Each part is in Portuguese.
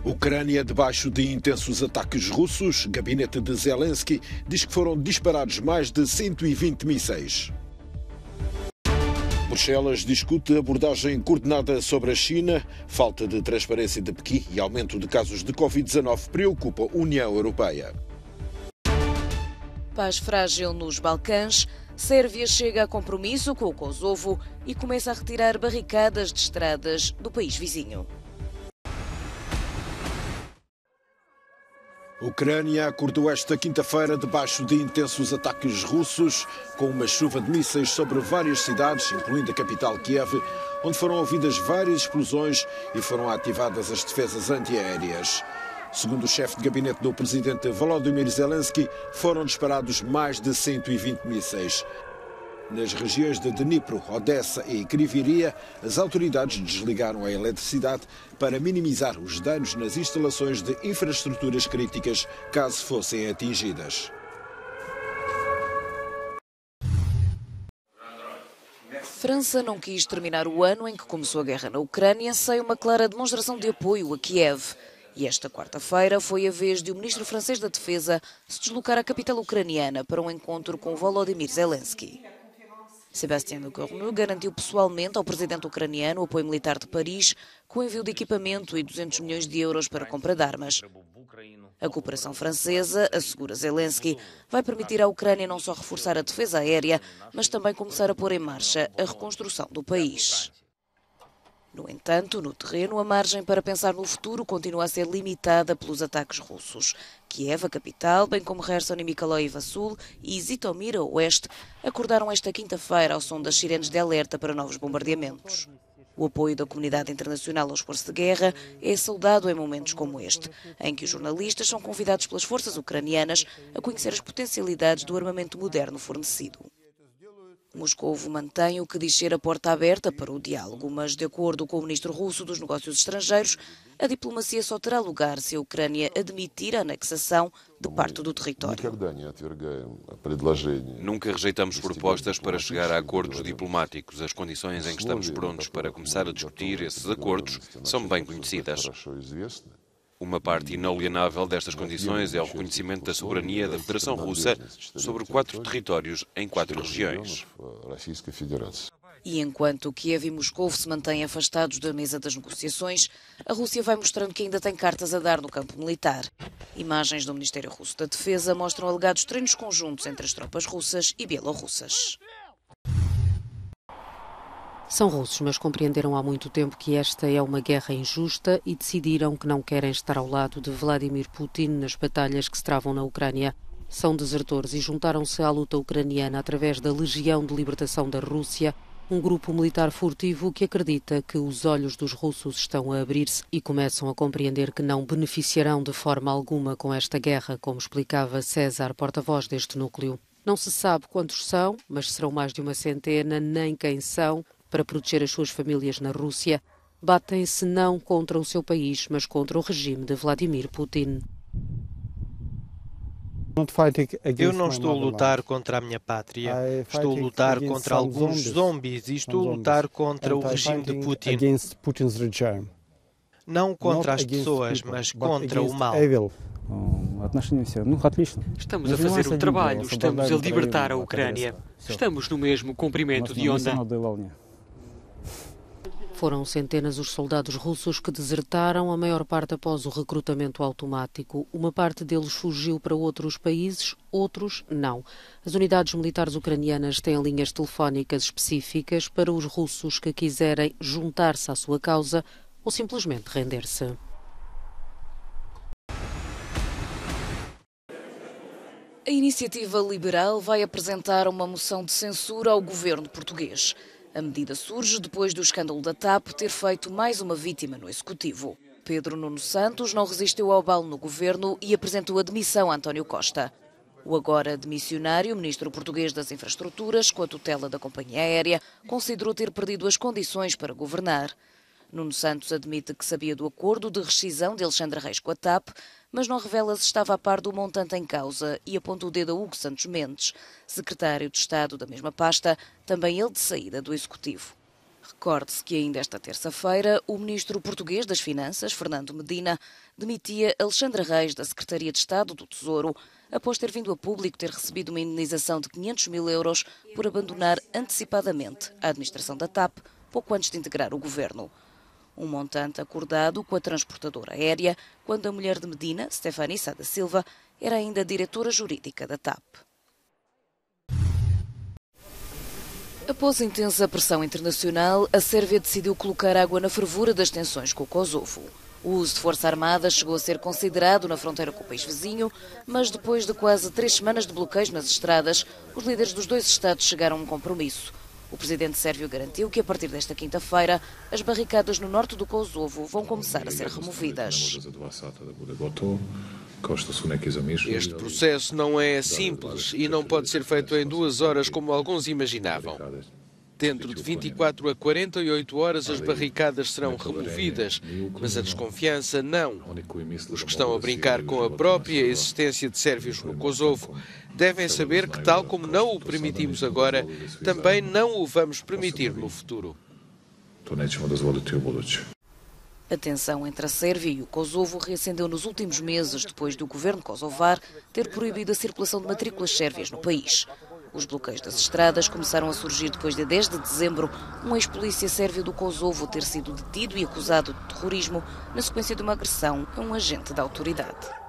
Ucrânia debaixo de intensos ataques russos. Gabinete de Zelensky diz que foram disparados mais de 120 mísseis. Bruxelas discute abordagem coordenada sobre a China. Falta de transparência de Pequim e aumento de casos de Covid-19 preocupa a União Europeia. Paz frágil nos Balcãs. Sérvia chega a compromisso com o Kosovo e começa a retirar barricadas de estradas do país vizinho. Ucrânia acordou esta quinta-feira debaixo de intensos ataques russos, com uma chuva de mísseis sobre várias cidades, incluindo a capital Kiev, onde foram ouvidas várias explosões e foram ativadas as defesas antiaéreas. Segundo o chefe de gabinete do presidente Volodymyr Zelensky, foram disparados mais de 120 mísseis. Nas regiões de Dnipro, Odessa e Kryvyi, as autoridades desligaram a eletricidade para minimizar os danos nas instalações de infraestruturas críticas, caso fossem atingidas. França não quis terminar o ano em que começou a guerra na Ucrânia sem uma clara demonstração de apoio a Kiev. E esta quarta-feira foi a vez de o ministro francês da Defesa se deslocar à capital ucraniana para um encontro com Volodymyr Zelensky. Sébastien Lecornu garantiu pessoalmente ao presidente ucraniano o apoio militar de Paris com o envio de equipamento e 200 milhões de euros para a compra de armas. A cooperação francesa, assegura Zelensky, vai permitir à Ucrânia não só reforçar a defesa aérea, mas também começar a pôr em marcha a reconstrução do país. No entanto, no terreno, a margem para pensar no futuro continua a ser limitada pelos ataques russos. Kiev, a capital, bem como Kherson e Mykolaiv a sul e Zitomir a oeste, acordaram esta quinta-feira ao som das sirenes de alerta para novos bombardeamentos. O apoio da comunidade internacional ao esforço de guerra é saudado em momentos como este, em que os jornalistas são convidados pelas forças ucranianas a conhecer as potencialidades do armamento moderno fornecido. Moscovo mantém o que diz ser a porta aberta para o diálogo, mas, de acordo com o ministro russo dos Negócios Estrangeiros, a diplomacia só terá lugar se a Ucrânia admitir a anexação de parte do território. Nunca rejeitamos propostas para chegar a acordos diplomáticos. As condições em que estamos prontos para começar a discutir esses acordos são bem conhecidas. Uma parte inalienável destas condições é o reconhecimento da soberania da Federação Russa sobre 4 territórios em 4 regiões. E enquanto Kiev e Moscou se mantêm afastados da mesa das negociações, a Rússia vai mostrando que ainda tem cartas a dar no campo militar. Imagens do Ministério Russo da Defesa mostram alegados treinos conjuntos entre as tropas russas e bielorrussas. São russos, mas compreenderam há muito tempo que esta é uma guerra injusta e decidiram que não querem estar ao lado de Vladimir Putin nas batalhas que se travam na Ucrânia. São desertores e juntaram-se à luta ucraniana através da Legião de Libertação da Rússia, um grupo militar furtivo que acredita que os olhos dos russos estão a abrir-se e começam a compreender que não beneficiarão de forma alguma com esta guerra, como explicava César, porta-voz deste núcleo. Não se sabe quantos são, mas serão mais de uma centena, nem quem são. Para proteger as suas famílias na Rússia, batem-se não contra o seu país, mas contra o regime de Vladimir Putin. Eu não estou a lutar contra a minha pátria. Estou a lutar contra alguns zombies e estou a lutar contra o regime de Putin. Não contra as pessoas, mas contra o mal. Estamos a fazer um trabalho, estamos a libertar a Ucrânia. Estamos no mesmo comprimento de onda. Foram centenas os soldados russos que desertaram, a maior parte após o recrutamento automático. Uma parte deles fugiu para outros países, outros não. As unidades militares ucranianas têm linhas telefónicas específicas para os russos que quiserem juntar-se à sua causa ou simplesmente render-se. A Iniciativa Liberal vai apresentar uma moção de censura ao governo português. A medida surge depois do escândalo da TAP ter feito mais uma vítima no Executivo. Pedro Nuno Santos não resistiu ao abalo no governo e apresentou a demissão a António Costa. O agora demissionário ministro português das Infraestruturas, com a tutela da companhia aérea, considerou ter perdido as condições para governar. Nuno Santos admite que sabia do acordo de rescisão de Alexandre Reis com a TAP, mas não revela se estava a par do montante em causa e aponta o dedo a Hugo Santos Mendes, secretário de Estado da mesma pasta, também ele de saída do Executivo. Recorde-se que ainda esta terça-feira o ministro português das Finanças, Fernando Medina, demitia Alexandra Reis da Secretaria de Estado do Tesouro após ter vindo a público ter recebido uma indenização de 500 mil euros por abandonar antecipadamente a administração da TAP pouco antes de integrar o governo. Um montante acordado com a transportadora aérea quando a mulher de Medina, Stephanie Sá da Silva, era ainda diretora jurídica da TAP. Após intensa pressão internacional, a Sérvia decidiu colocar água na fervura das tensões com o Kosovo. O uso de força armada chegou a ser considerado na fronteira com o país vizinho, mas depois de quase 3 semanas de bloqueios nas estradas, os líderes dos dois Estados chegaram a um compromisso. O presidente sérvio garantiu que, a partir desta quinta-feira, as barricadas no norte do Kosovo vão começar a ser removidas. Este processo não é simples e não pode ser feito em 2 horas como alguns imaginavam. Dentro de 24 a 48 horas as barricadas serão removidas, mas a desconfiança não. Os que estão a brincar com a própria existência de sérvios no Kosovo devem saber que, tal como não o permitimos agora, também não o vamos permitir no futuro. A tensão entre a Sérvia e o Kosovo reacendeu nos últimos meses, depois do governo kosovar ter proibido a circulação de matrículas sérvias no país. Os bloqueios das estradas começaram a surgir depois de 10 de dezembro, um ex-polícia sérvio do Kosovo ter sido detido e acusado de terrorismo na sequência de uma agressão a um agente da autoridade.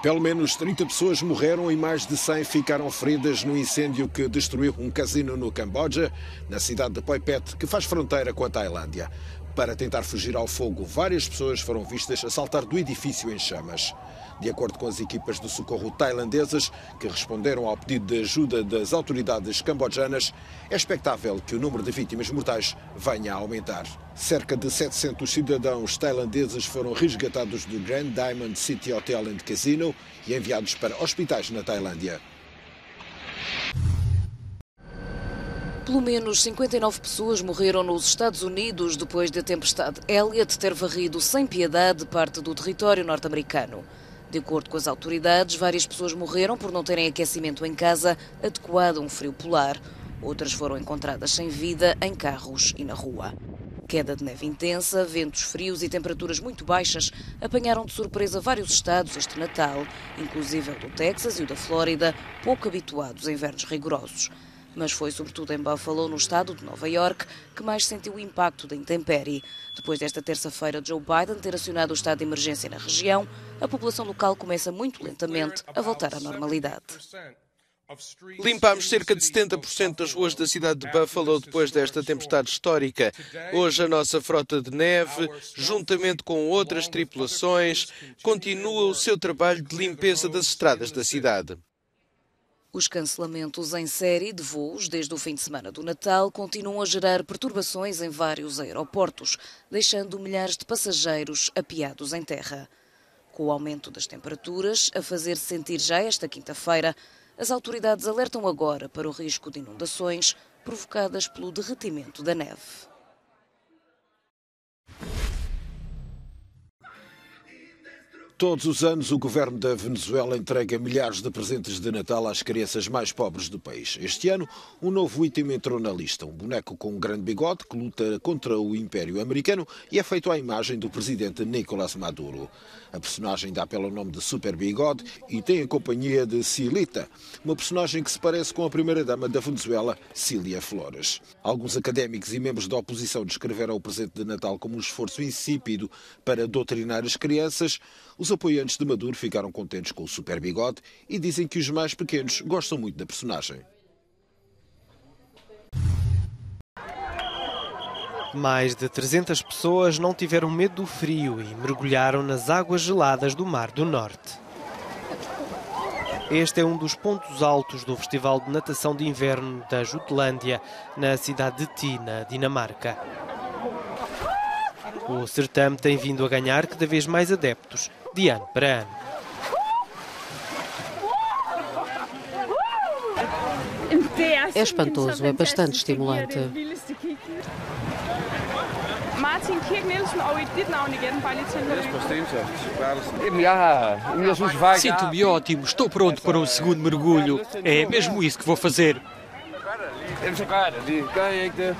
Pelo menos 30 pessoas morreram e mais de 100 ficaram feridas no incêndio que destruiu um casino no Camboja, na cidade de Phuket, que faz fronteira com a Tailândia. Para tentar fugir ao fogo, várias pessoas foram vistas a saltar do edifício em chamas. De acordo com as equipas de socorro tailandesas, que responderam ao pedido de ajuda das autoridades cambojanas, é expectável que o número de vítimas mortais venha a aumentar. Cerca de 700 cidadãos tailandeses foram resgatados do Grand Diamond City Hotel and Casino e enviados para hospitais na Tailândia. Pelo menos 59 pessoas morreram nos Estados Unidos depois da tempestade Elliott ter varrido sem piedade parte do território norte-americano. De acordo com as autoridades, várias pessoas morreram por não terem aquecimento em casa adequado a um frio polar. Outras foram encontradas sem vida em carros e na rua. Queda de neve intensa, ventos frios e temperaturas muito baixas apanharam de surpresa vários estados este Natal, inclusive o do Texas e o da Flórida, pouco habituados a invernos rigorosos. Mas foi sobretudo em Buffalo, no estado de Nova York, que mais sentiu o impacto da intempérie. Depois desta terça-feira Joe Biden ter acionado o estado de emergência na região, a população local começa muito lentamente a voltar à normalidade. Limpámos cerca de 70% das ruas da cidade de Buffalo depois desta tempestade histórica. Hoje a nossa frota de neve, juntamente com outras tripulações, continua o seu trabalho de limpeza das estradas da cidade. Os cancelamentos em série de voos desde o fim de semana do Natal continuam a gerar perturbações em vários aeroportos, deixando milhares de passageiros apiados em terra. Com o aumento das temperaturas a fazer-se sentir já esta quinta-feira, as autoridades alertam agora para o risco de inundações provocadas pelo derretimento da neve. Todos os anos, o governo da Venezuela entrega milhares de presentes de Natal às crianças mais pobres do país. Este ano, um novo item entrou na lista. Um boneco com um grande bigode que luta contra o Império Americano e é feito à imagem do presidente Nicolás Maduro. A personagem dá pelo nome de Super Bigode e tem a companhia de Cielita, uma personagem que se parece com a primeira-dama da Venezuela, Cília Flores. Alguns académicos e membros da oposição descreveram o presente de Natal como um esforço insípido para doutrinar as crianças. Os apoiantes de Maduro ficaram contentes com o Super Bigode e dizem que os mais pequenos gostam muito da personagem. Mais de 300 pessoas não tiveram medo do frio e mergulharam nas águas geladas do Mar do Norte. Este é um dos pontos altos do Festival de Natação de Inverno da Jutlândia, na cidade de Ti, na Dinamarca. O certame tem vindo a ganhar cada vez mais adeptos, de ano para ano. É espantoso, é bastante estimulante. Sinto-me ótimo, estou pronto para um segundo mergulho. É mesmo isso que vou fazer. Even zijn kaart, die kan je.